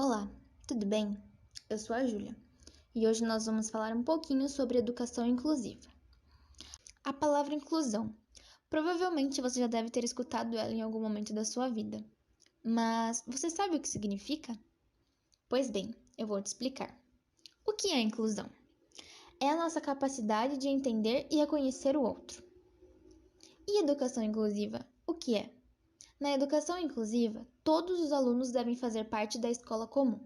Olá, tudo bem? Eu sou a Júlia e hoje nós vamos falar um pouquinho sobre educação inclusiva. A palavra inclusão. Provavelmente você já deve ter escutado ela em algum momento da sua vida, mas você sabe o que significa? Pois bem, eu vou te explicar. O que é inclusão? É a nossa capacidade de entender e reconhecer o outro. E educação inclusiva? O que é? Na educação inclusiva, todos os alunos devem fazer parte da escola comum.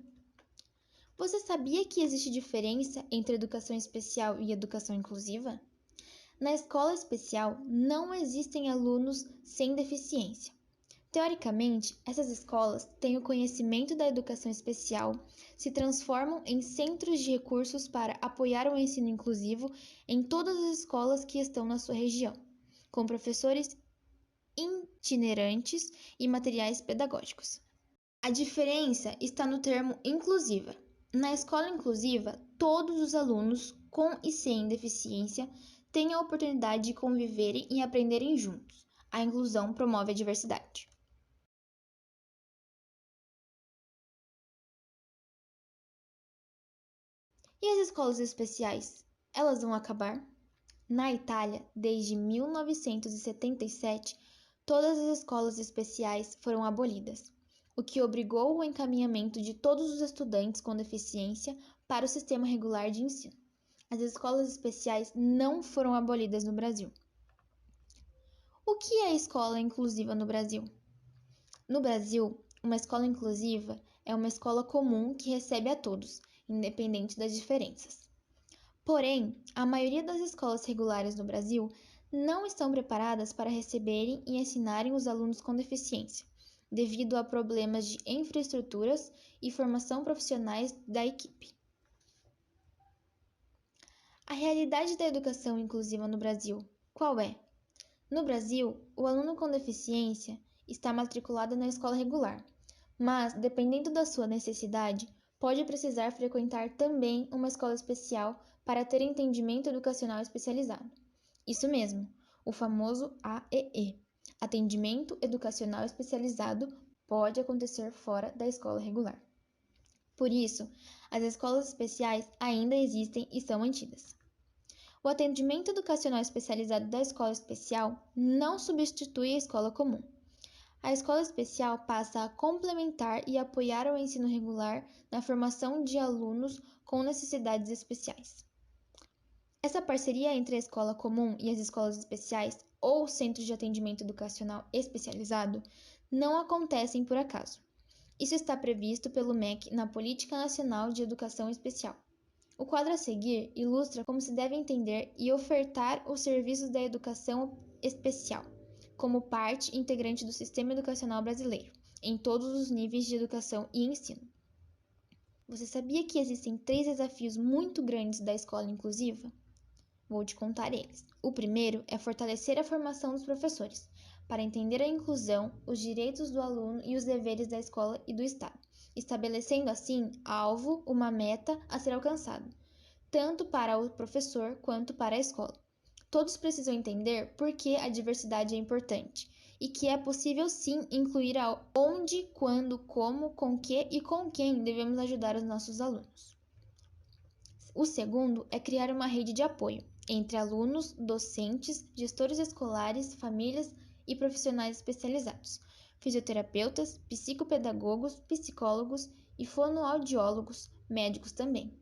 Você sabia que existe diferença entre educação especial e educação inclusiva? Na escola especial, não existem alunos sem deficiência. Teoricamente, essas escolas têm o conhecimento da educação especial, se transformam em centros de recursos para apoiar o ensino inclusivo em todas as escolas que estão na sua região, com professores itinerantes e materiais pedagógicos. A diferença está no termo inclusiva. Na escola inclusiva, todos os alunos com e sem deficiência têm a oportunidade de conviverem e aprenderem juntos. A inclusão promove a diversidade. E as escolas especiais? Elas vão acabar? Na Itália, desde 1977, todas as escolas especiais foram abolidas, o que obrigou o encaminhamento de todos os estudantes com deficiência para o sistema regular de ensino. As escolas especiais não foram abolidas no Brasil. O que é escola inclusiva no Brasil? No Brasil, uma escola inclusiva é uma escola comum que recebe a todos, independente das diferenças. Porém, a maioria das escolas regulares no Brasil não estão preparadas para receberem e ensinarem os alunos com deficiência, devido a problemas de infraestruturas e formação profissionais da equipe. A realidade da educação inclusiva no Brasil, qual é? No Brasil, o aluno com deficiência está matriculado na escola regular, mas, dependendo da sua necessidade, pode precisar frequentar também uma escola especial para ter entendimento educacional especializado. Isso mesmo, o famoso AEE, Atendimento Educacional Especializado, pode acontecer fora da escola regular. Por isso, as escolas especiais ainda existem e são mantidas. O atendimento educacional especializado da escola especial não substitui a escola comum. A escola especial passa a complementar e apoiar o ensino regular na formação de alunos com necessidades especiais. Essa parceria entre a escola comum e as escolas especiais ou centros de atendimento educacional especializado não acontecem por acaso. Isso está previsto pelo MEC na Política Nacional de Educação Especial. O quadro a seguir ilustra como se deve entender e ofertar os serviços da educação especial, como parte integrante do sistema educacional brasileiro, em todos os níveis de educação e ensino. Você sabia que existem 3 desafios muito grandes da escola inclusiva? Vou te contar eles. O primeiro é fortalecer a formação dos professores, para entender a inclusão, os direitos do aluno e os deveres da escola e do Estado, estabelecendo assim uma meta a ser alcançada, tanto para o professor quanto para a escola. Todos precisam entender por que a diversidade é importante e que é possível sim incluir onde, quando, como, com que e com quem devemos ajudar os nossos alunos. O segundo é criar uma rede de apoio entre alunos, docentes, gestores escolares, famílias e profissionais especializados, fisioterapeutas, psicopedagogos, psicólogos e fonoaudiólogos, médicos também.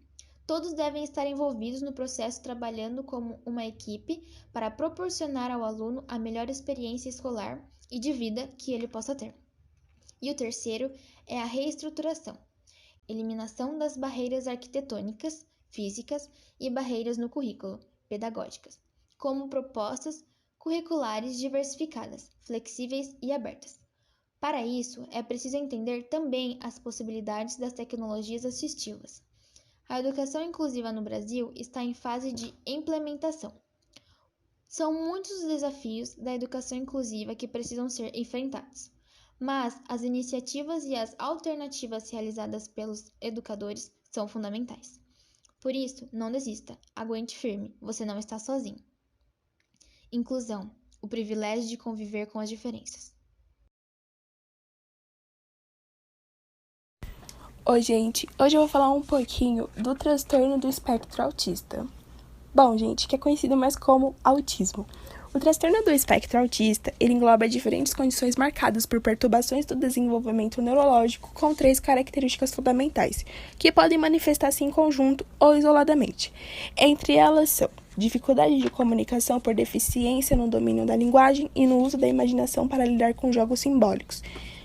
Todos devem estar envolvidos no processo trabalhando como uma equipe para proporcionar ao aluno a melhor experiência escolar e de vida que ele possa ter. E o terceiro é a reestruturação, eliminação das barreiras arquitetônicas, físicas e barreiras no currículo, pedagógicas, como propostas curriculares diversificadas, flexíveis e abertas. Para isso, é preciso entender também as possibilidades das tecnologias assistivas. A educação inclusiva no Brasil está em fase de implementação. São muitos os desafios da educação inclusiva que precisam ser enfrentados, mas as iniciativas e as alternativas realizadas pelos educadores são fundamentais. Por isso, não desista, aguente firme, você não está sozinho. Inclusão, o privilégio de conviver com as diferenças. Oi, gente! Hoje eu vou falar um pouquinho do transtorno do espectro autista. Bom, gente, que é conhecido mais como autismo. O transtorno do espectro autista, ele engloba diferentes condições marcadas por perturbações do desenvolvimento neurológico com 3 características fundamentais, que podem manifestar-se em conjunto ou isoladamente. Entre elas são dificuldade de comunicação por deficiência no domínio da linguagem e no uso da imaginação para lidar com jogos simbólicos,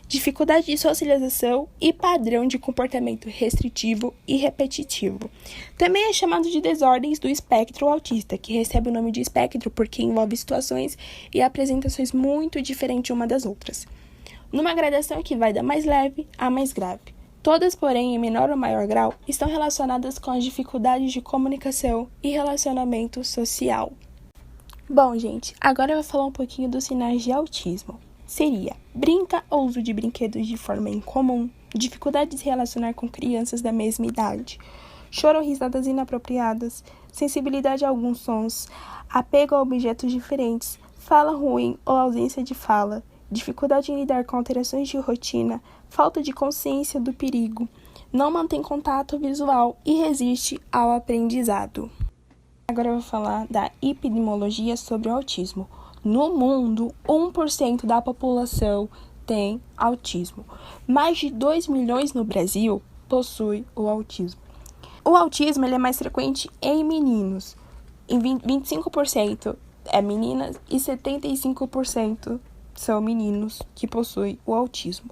dificuldade de socialização e padrão de comportamento restritivo e repetitivo. Também é chamado de desordens do espectro autista, que recebe o nome de espectro porque envolve situações e apresentações muito diferentes uma das outras, numa gradação que vai da mais leve à mais grave. Todas, porém, em menor ou maior grau, estão relacionadas com as dificuldades de comunicação e relacionamento social. Bom, gente, agora eu vou falar um pouquinho dos sinais de autismo. Seria brinca ou uso de brinquedos de forma incomum, dificuldade de se relacionar com crianças da mesma idade, choro ou risadas inapropriadas, sensibilidade a alguns sons, apego a objetos diferentes, fala ruim ou ausência de fala, dificuldade em lidar com alterações de rotina, falta de consciência do perigo, não mantém contato visual e resiste ao aprendizado. Agora eu vou falar da epidemiologia sobre o autismo. No mundo, 1% da população tem autismo. Mais de 2 milhões no Brasil possuem o autismo. O autismo ele é mais frequente em meninos. Em 25% é meninas e 75% são meninos que possuem o autismo.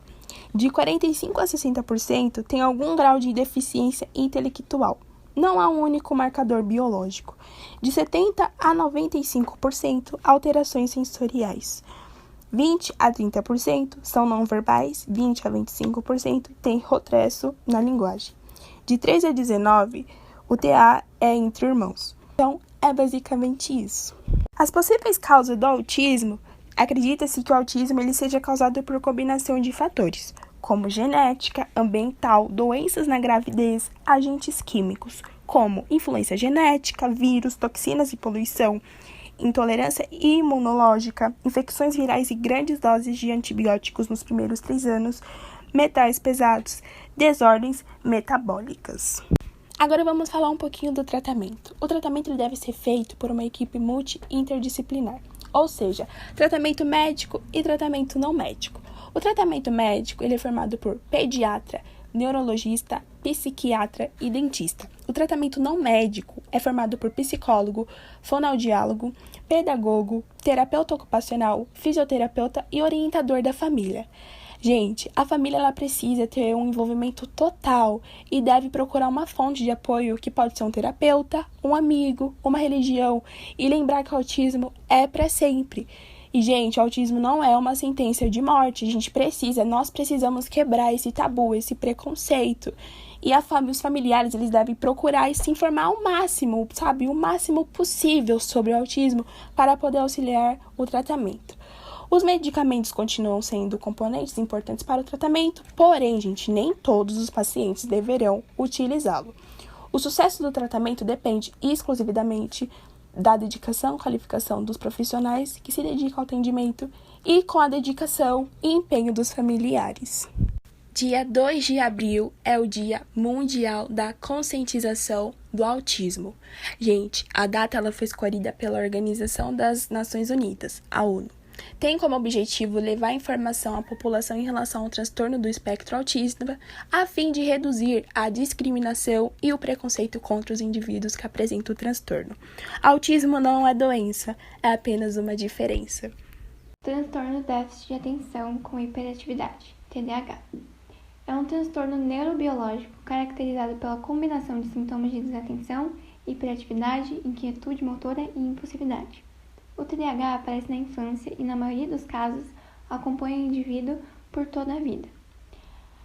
De 45% a 60% tem algum grau de deficiência intelectual. Não há um único marcador biológico. De 70% a 95%, alterações sensoriais. 20% a 30% são não verbais, 20% a 25% têm rotresso na linguagem. De 3 a 19, o TA é entre irmãos. Então, é basicamente isso. As possíveis causas do autismo, acredita-se que o autismo ele seja causado por combinação de fatores, como genética, ambiental, doenças na gravidez, agentes químicos, como influência genética, vírus, toxinas e poluição, intolerância imunológica, infecções virais e grandes doses de antibióticos nos primeiros 3 anos, metais pesados, desordens metabólicas. Agora vamos falar um pouquinho do tratamento. O tratamento ele deve ser feito por uma equipe multi-interdisciplinar, ou seja, tratamento médico e tratamento não médico. O tratamento médico ele é formado por pediatra, neurologista, psiquiatra e dentista. O tratamento não médico é formado por psicólogo, fonoaudiólogo, pedagogo, terapeuta ocupacional, fisioterapeuta e orientador da família. Gente, a família ela precisa ter um envolvimento total e deve procurar uma fonte de apoio que pode ser um terapeuta, um amigo, uma religião e lembrar que o autismo é para sempre. E, gente, o autismo não é uma sentença de morte. Nós precisamos quebrar esse tabu, esse preconceito. E os familiares, eles devem procurar e se informar ao máximo, o máximo possível sobre o autismo para poder auxiliar o tratamento. Os medicamentos continuam sendo componentes importantes para o tratamento, porém, gente, nem todos os pacientes deverão utilizá-lo. O sucesso do tratamento depende exclusivamente da dedicação e qualificação dos profissionais que se dedicam ao atendimento e com a dedicação e empenho dos familiares. Dia 2 de abril é o Dia Mundial da Conscientização do Autismo. Gente, a data ela foi escolhida pela Organização das Nações Unidas, a ONU. Tem como objetivo levar informação à população em relação ao transtorno do espectro autista, a fim de reduzir a discriminação e o preconceito contra os indivíduos que apresentam o transtorno. Autismo não é doença, é apenas uma diferença. Transtorno déficit de atenção com hiperatividade, TDAH. É um transtorno neurobiológico caracterizado pela combinação de sintomas de desatenção, hiperatividade, inquietude motora e impulsividade. O TDAH aparece na infância e, na maioria dos casos, acompanha o indivíduo por toda a vida.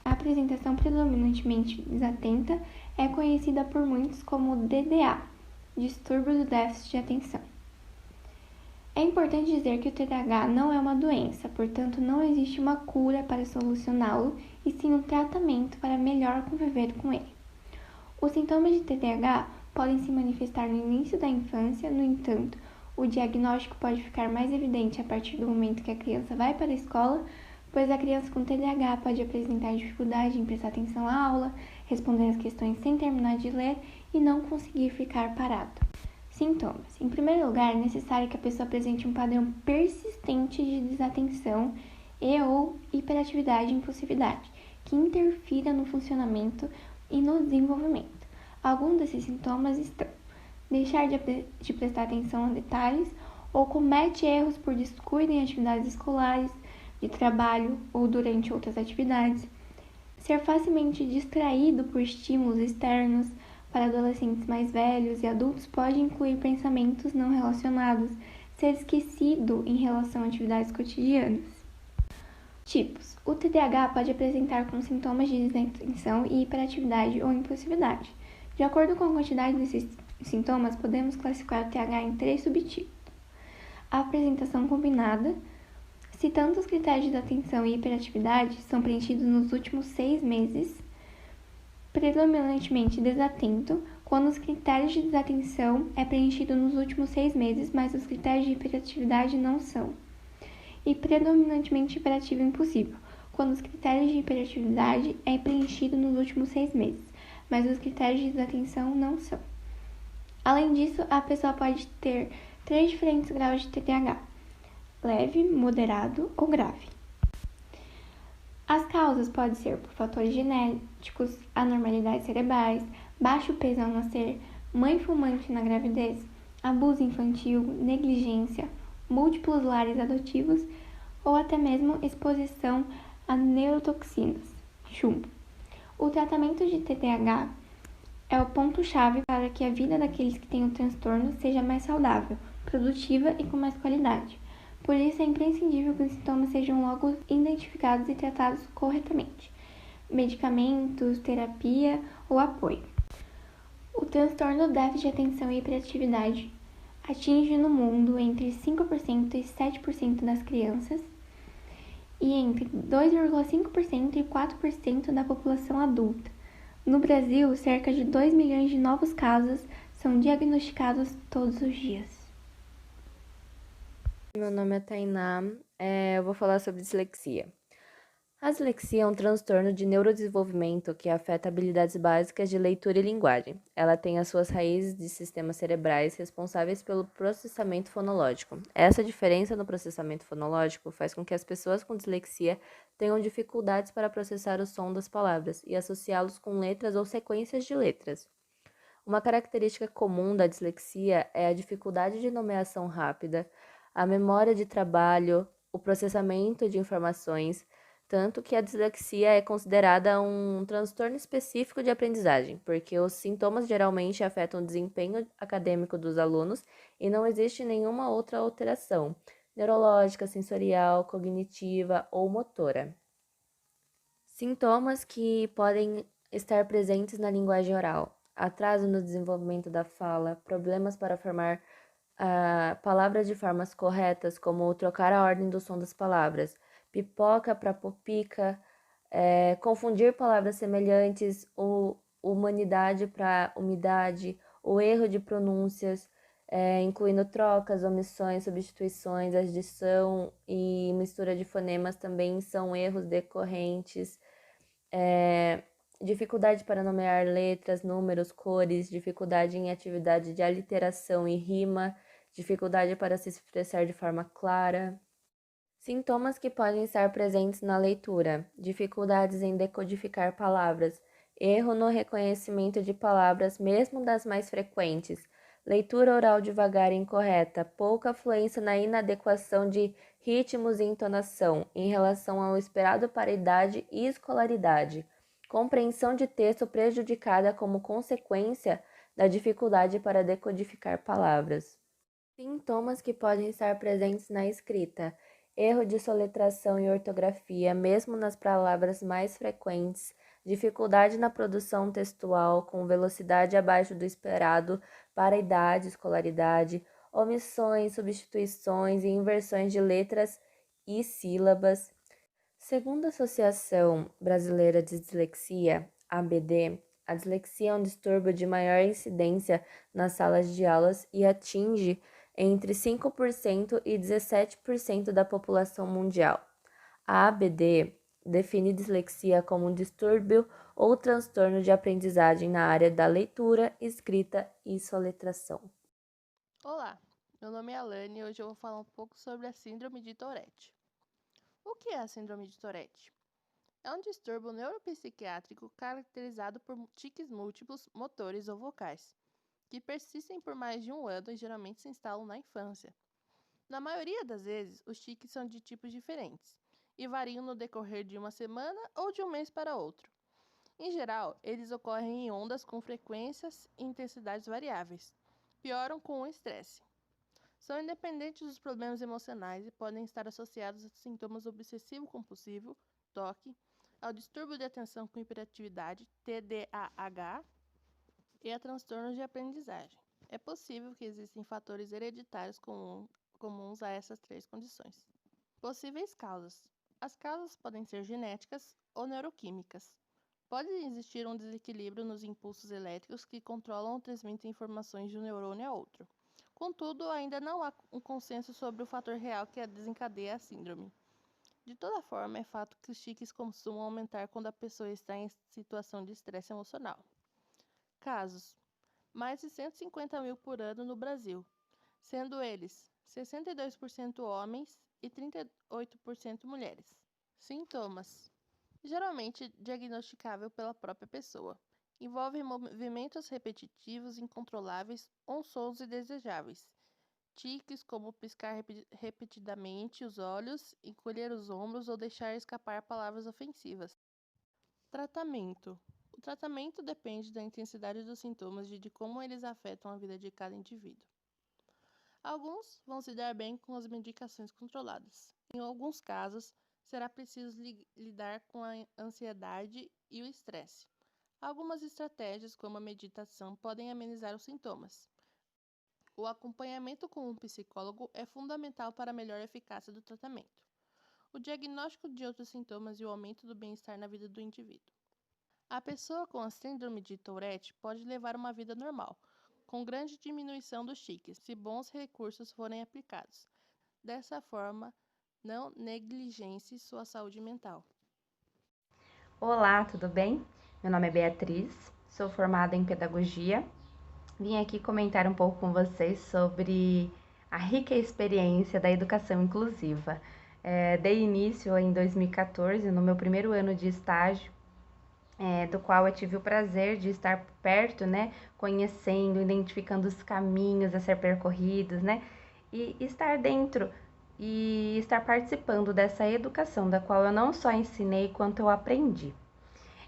A apresentação predominantemente desatenta é conhecida por muitos como DDA, distúrbio do déficit de atenção. É importante dizer que o TDAH não é uma doença, portanto não existe uma cura para solucioná-lo, e sim um tratamento para melhor conviver com ele. Os sintomas de TDAH podem se manifestar no início da infância, no entanto, o diagnóstico pode ficar mais evidente a partir do momento que a criança vai para a escola, pois a criança com TDAH pode apresentar dificuldade em prestar atenção à aula, responder as questões sem terminar de ler e não conseguir ficar parado. Sintomas. Em primeiro lugar, é necessário que a pessoa apresente um padrão persistente de desatenção e/ou hiperatividade e impulsividade, que interfira no funcionamento e no desenvolvimento. Alguns desses sintomas estão: deixar de prestar atenção a detalhes ou comete erros por descuido em atividades escolares, de trabalho ou durante outras atividades, ser facilmente distraído por estímulos externos. Para adolescentes mais velhos e adultos, pode incluir pensamentos não relacionados, ser esquecido em relação a atividades cotidianas. Tipos. O TDAH pode apresentar com sintomas de desatenção e hiperatividade ou impulsividade. De acordo com a quantidade desses sintomas, podemos classificar o TDAH em 3 subtipos. A apresentação combinada. Se tanto os critérios de atenção e hiperatividade são preenchidos nos últimos 6 meses, predominantemente desatento, quando os critérios de desatenção é preenchido nos últimos 6 meses, mas os critérios de hiperatividade não são. E predominantemente hiperativo e impulsivo, quando os critérios de hiperatividade é preenchido nos últimos 6 meses, mas os critérios de desatenção não são. Além disso, a pessoa pode ter 3 diferentes graus de TDAH: leve, moderado ou grave. As causas podem ser por fatores genéticos, anormalidades cerebrais, baixo peso ao nascer, mãe fumante na gravidez, abuso infantil, negligência, múltiplos lares adotivos ou até mesmo exposição a neurotoxinas, chumbo. O tratamento de TDAH é o ponto-chave para que a vida daqueles que têm o transtorno seja mais saudável, produtiva e com mais qualidade. Por isso, é imprescindível que os sintomas sejam logo identificados e tratados corretamente. Medicamentos, terapia ou apoio. O transtorno déficit de atenção e hiperatividade atinge no mundo entre 5% e 7% das crianças e entre 2,5% e 4% da população adulta. No Brasil, cerca de 2 milhões de novos casos são diagnosticados todos os dias. Meu nome é Tainá, eu vou falar sobre dislexia. A dislexia é um transtorno de neurodesenvolvimento que afeta habilidades básicas de leitura e linguagem. Ela tem as suas raízes de sistemas cerebrais responsáveis pelo processamento fonológico. Essa diferença no processamento fonológico faz com que as pessoas com dislexia tenham dificuldades para processar o som das palavras e associá-los com letras ou sequências de letras. Uma característica comum da dislexia é a dificuldade de nomeação rápida, a memória de trabalho, o processamento de informações, tanto que a dislexia é considerada um transtorno específico de aprendizagem, porque os sintomas geralmente afetam o desempenho acadêmico dos alunos e não existe nenhuma outra alteração neurológica, sensorial, cognitiva ou motora. Sintomas que podem estar presentes na linguagem oral: atraso no desenvolvimento da fala, problemas para formar palavras de formas corretas, como trocar a ordem do som das palavras, pipoca para popica, confundir palavras semelhantes, humanidade para umidade, o erro de pronúncias, incluindo trocas, omissões, substituições, adição e mistura de fonemas também são erros decorrentes, dificuldade para nomear letras, números, cores, dificuldade em atividade de aliteração e rima, dificuldade para se expressar de forma clara. Sintomas que podem estar presentes na leitura: dificuldades em decodificar palavras, erro no reconhecimento de palavras, mesmo das mais frequentes, leitura oral devagar e incorreta, pouca fluência na inadequação de ritmos e entonação em relação ao esperado para idade e escolaridade, compreensão de texto prejudicada como consequência da dificuldade para decodificar palavras. Sintomas que podem estar presentes na escrita: erro de soletração e ortografia, mesmo nas palavras mais frequentes, dificuldade na produção textual com velocidade abaixo do esperado para a idade e escolaridade, omissões, substituições e inversões de letras e sílabas. Segundo a Associação Brasileira de Dislexia, ABD, a dislexia é um distúrbio de maior incidência nas salas de aulas e atinge entre 5% e 17% da população mundial. A ABD define dislexia como um distúrbio ou transtorno de aprendizagem na área da leitura, escrita e soletração. Olá, meu nome é Alane e hoje eu vou falar um pouco sobre a Síndrome de Tourette. O que é a Síndrome de Tourette? É um distúrbio neuropsiquiátrico caracterizado por tiques múltiplos, motores ou vocais, que persistem por mais de um ano e geralmente se instalam na infância. Na maioria das vezes, os tiques são de tipos diferentes e variam no decorrer de uma semana ou de um mês para outro. Em geral, eles ocorrem em ondas com frequências e intensidades variáveis. Pioram com o estresse. São independentes dos problemas emocionais e podem estar associados a sintomas obsessivo-compulsivo, TOC, ao distúrbio de atenção com hiperatividade, TDAH, e a transtornos de aprendizagem. É possível que existem fatores hereditários comuns a essas três condições. Possíveis causas. As causas podem ser genéticas ou neuroquímicas. Pode existir um desequilíbrio nos impulsos elétricos que controlam ou transmitem informações de um neurônio a outro. Contudo, ainda não há um consenso sobre o fator real que desencadeia a síndrome. De toda forma, é fato que os tiques costumam aumentar quando a pessoa está em situação de estresse emocional. Casos: mais de 150 mil por ano no Brasil, sendo eles 62% homens e 38% mulheres. Sintomas: geralmente diagnosticável pela própria pessoa. Envolve movimentos repetitivos, incontroláveis ou sons indesejáveis. Tiques como piscar repetidamente os olhos, encolher os ombros ou deixar escapar palavras ofensivas. Tratamento: o tratamento depende da intensidade dos sintomas e de como eles afetam a vida de cada indivíduo. Alguns vão se dar bem com as medicações controladas. Em alguns casos, será preciso lidar com a ansiedade e o estresse. Algumas estratégias, como a meditação, podem amenizar os sintomas. O acompanhamento com um psicólogo é fundamental para a melhor eficácia do tratamento. O diagnóstico de outros sintomas e o aumento do bem-estar na vida do indivíduo. A pessoa com a síndrome de Tourette pode levar uma vida normal, com grande diminuição dos tiques, se bons recursos forem aplicados. Dessa forma, não negligencie sua saúde mental. Olá, tudo bem? Meu nome é Beatriz, sou formada em Pedagogia. Vim aqui comentar um pouco com vocês sobre a rica experiência da educação inclusiva. Dei início em 2014, no meu primeiro ano de estágio, do qual eu tive o prazer de estar perto, né, conhecendo, identificando os caminhos a ser percorridos, né, e estar dentro e estar participando dessa educação, da qual eu não só ensinei, quanto eu aprendi.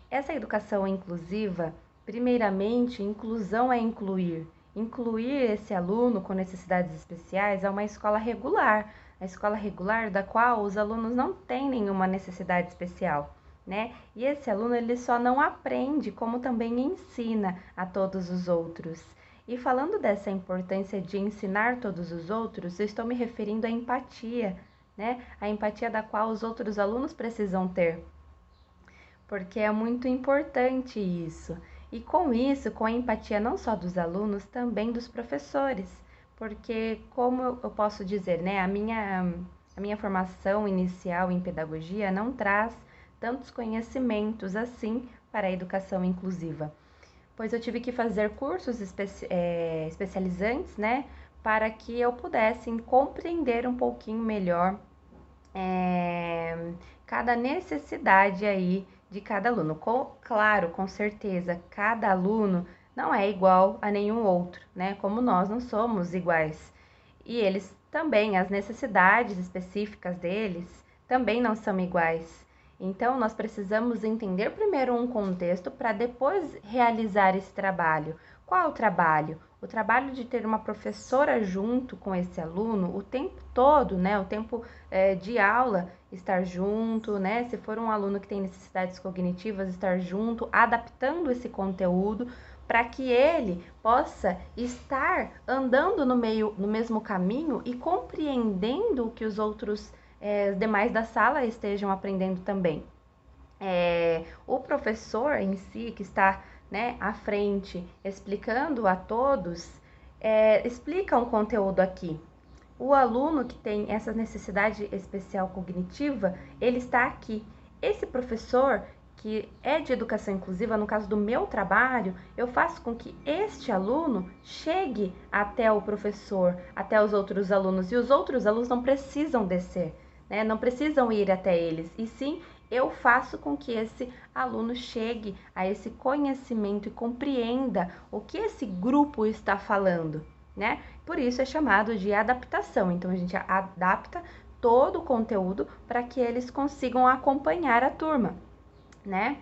Essa educação inclusiva, primeiramente, inclusão é incluir. Incluir esse aluno com necessidades especiais a uma escola regular, a escola regular da qual os alunos não têm nenhuma necessidade especial, né? E esse aluno ele só não aprende, como também ensina a todos os outros. E falando dessa importância de ensinar todos os outros, eu estou me referindo à empatia, né? A empatia da qual os outros alunos precisam ter, porque é muito importante isso. E com isso, com a empatia não só dos alunos, também dos professores, porque como eu posso dizer, né, a minha formação inicial em pedagogia não traz tantos conhecimentos assim para a educação inclusiva, pois eu tive que fazer cursos especializantes, né, para que eu pudesse compreender um pouquinho melhor cada necessidade aí de cada aluno. Claro, com certeza, cada aluno não é igual a nenhum outro, né? Como nós não somos iguais. E eles também, as necessidades específicas deles também não são iguais. Então, nós precisamos entender primeiro um contexto para depois realizar esse trabalho. Qual é o trabalho? O trabalho de ter uma professora junto com esse aluno o tempo todo, né? O tempo de aula, estar junto, né? Se for um aluno que tem necessidades cognitivas, estar junto, adaptando esse conteúdo para que ele possa estar andando no mesmo caminho e compreendendo o que os outros demais da sala estejam aprendendo também. O professor em si, que está, né, à frente, explicando a todos, explica um conteúdo aqui. o aluno que tem essa necessidade especial cognitiva, ele está aqui. Esse professor que é de educação inclusiva, no caso do meu trabalho, eu faço com que este aluno chegue até o professor, até os outros alunos, e os outros alunos não precisam descer, né? Não precisam ir até eles, e sim, eu faço com que esse aluno chegue a esse conhecimento e compreenda o que esse grupo está falando, né? Por isso é chamado de adaptação. Então, a gente adapta todo o conteúdo para que eles consigam acompanhar a turma, né?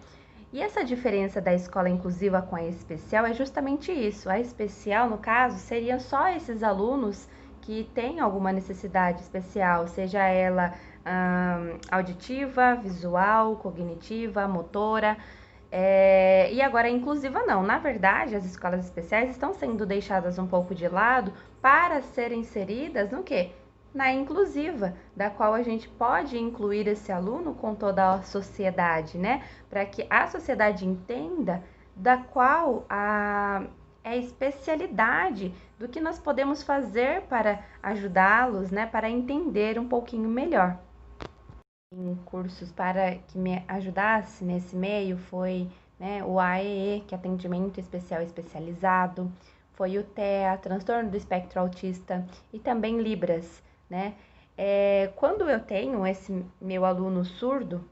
E essa diferença da escola inclusiva com a especial é justamente isso. A especial, no caso, seriam só esses alunos que têm alguma necessidade especial, seja ela auditiva, visual, cognitiva, motora. E agora a inclusiva não. Na verdade, as escolas especiais estão sendo deixadas um pouco de lado para serem inseridas no quê? Na inclusiva, da qual a gente pode incluir esse aluno com toda a sociedade, né? Para que a sociedade entenda da qual é a especialidade do que nós podemos fazer para ajudá-los, né? Para entender um pouquinho melhor. Em cursos para que me ajudasse nesse meio foi, né, o AEE, que é Atendimento Especial Especializado, foi o TEA, Transtorno do Espectro Autista, e também Libras, né? Quando eu tenho esse meu aluno surdo,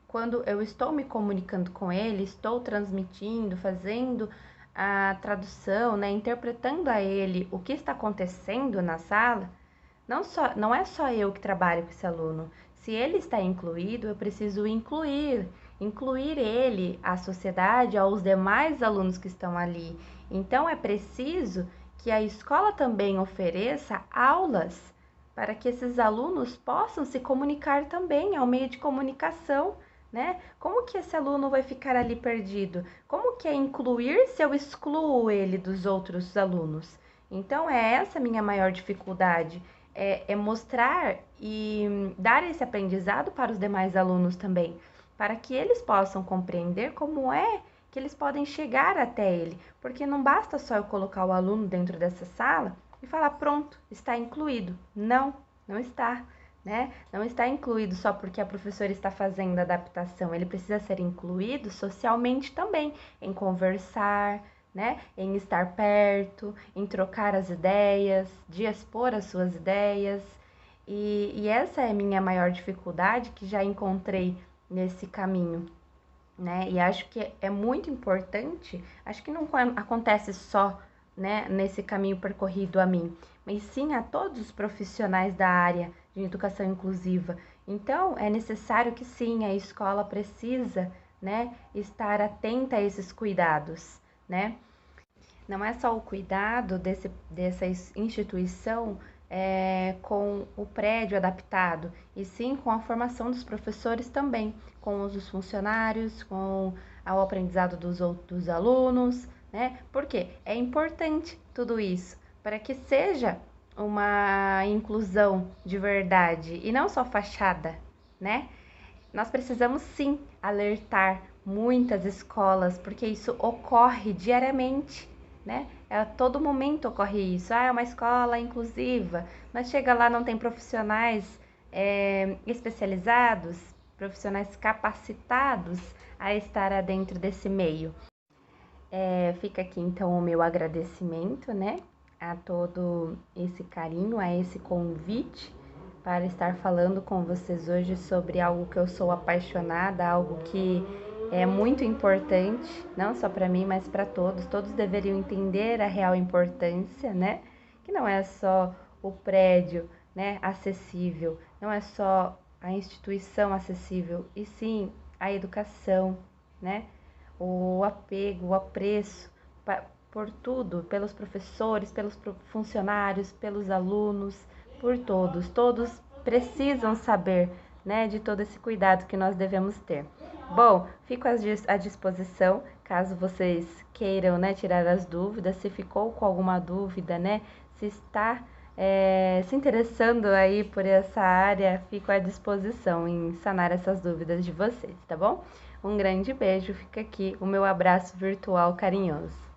quando eu estou me comunicando com ele, estou transmitindo, fazendo a tradução, né, interpretando a ele o que está acontecendo na sala, não é só eu que trabalho com esse aluno. Se ele está incluído, eu preciso incluir ele à sociedade, aos demais alunos que estão ali. Então, é preciso que a escola também ofereça aulas para que esses alunos possam se comunicar também, é um meio de comunicação, né? Como que esse aluno vai ficar ali perdido? Como que é incluir se eu excluo ele dos outros alunos? Então, é essa a minha maior dificuldade. É mostrar e dar esse aprendizado para os demais alunos também, para que eles possam compreender como é que eles podem chegar até ele, porque não basta só eu colocar o aluno dentro dessa sala e falar, pronto, está incluído. Não está, né? Não está incluído só porque a professora está fazendo a adaptação, ele precisa ser incluído socialmente também, em conversar, né? Em estar perto, em trocar as ideias, de expor as suas ideias. E essa é a minha maior dificuldade que já encontrei nesse caminho, né? E acho que é muito importante, acho que não acontece só, né, nesse caminho percorrido a mim, mas sim a todos os profissionais da área de educação inclusiva. Então, é necessário que sim, a escola precisa, né, estar atenta a esses cuidados, né? Não é só o cuidado dessa instituição com o prédio adaptado, e sim com a formação dos professores também, com os funcionários, com o aprendizado dos alunos, né? Porque é importante tudo isso para que seja uma inclusão de verdade e não só fachada, né? Nós precisamos sim alertar muitas escolas, porque isso ocorre diariamente, né? A todo momento ocorre isso. É uma escola inclusiva, mas chega lá, não tem profissionais especializados, profissionais capacitados a estar dentro desse meio. Fica aqui então o meu agradecimento, né? A todo esse carinho, a esse convite para estar falando com vocês hoje sobre algo que eu sou apaixonada, algo que é muito importante, não só para mim, mas para todos. Todos deveriam entender a real importância, né? Que não é só o prédio, né, acessível, não é só a instituição acessível, e sim a educação, né? O apego, o apreço por tudo, pelos professores, pelos funcionários, pelos alunos, por todos. Todos precisam saber, né, de todo esse cuidado que nós devemos ter. Bom, fico à disposição, caso vocês queiram, né, tirar as dúvidas, se ficou com alguma dúvida, né, se está se interessando aí por essa área, fico à disposição em sanar essas dúvidas de vocês, tá bom? Um grande beijo, fica aqui o meu abraço virtual carinhoso.